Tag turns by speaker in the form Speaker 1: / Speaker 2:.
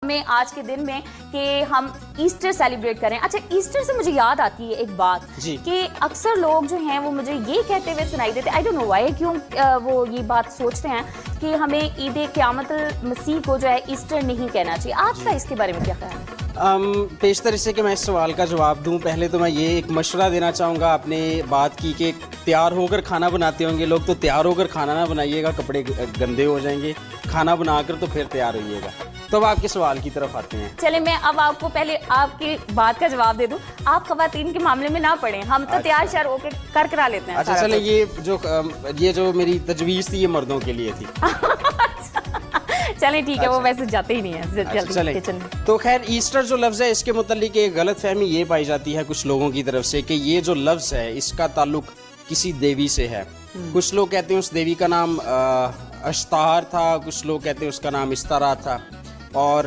Speaker 1: में आज के दिन में कि हम ईस्टर सेलिब्रेट करें। अच्छा, ईस्टर से मुझे याद आती है एक बात कि अक्सर लोग जो हैं वो मुझे ये कहते हुए सुनाई देते, आई डोंट नो व्हाई, क्यों वो ये बात सोचते हैं कि हमें ईद क़यामतुल मसीह को जो है ईस्टर नहीं कहना चाहिए। आपका इसके बारे में क्या ख्याल है?
Speaker 2: पेशतर से कि मैं इस सवाल का जवाब दूं, पहले तो मैं ये एक मशवरा देना चाहूँगा। आपने बात की कि तैयार होकर खाना बनाते होंगे लोग, तो तैयार होकर खाना ना बनाइएगा, कपड़े गंदे हो जाएंगे। खाना बनाकर तो फिर तैयार होइएगा। तो अब आपके सवाल की तरफ आते हैं।
Speaker 1: चले, मैं अब आपको पहले आपकी बात का जवाब दे दूं। आप खवातीन के मामले में ना पड़े, हम तो तैयार शर होकर कर करा लेते हैं।
Speaker 2: अच्छा चले, ये जो मेरी तजवीज़ थी ये मर्दों के लिए थी।
Speaker 1: चलें ठीक है, वो वैसे जाते ही नहीं है जल्दी किचन में।
Speaker 2: तो खैर, ईस्टर जो लफ्ज़ है इसके मुतालिक एक गलत फहमी ये पाई जाती है कुछ लोगों की तरफ से कि ये जो लफ्ज़ है इसका ताल्लुक किसी देवी से है। कुछ लोग कहते हैं उस देवी का नाम अश्तार था, कुछ लोग कहते हैं उसका नाम इस्तारा था। और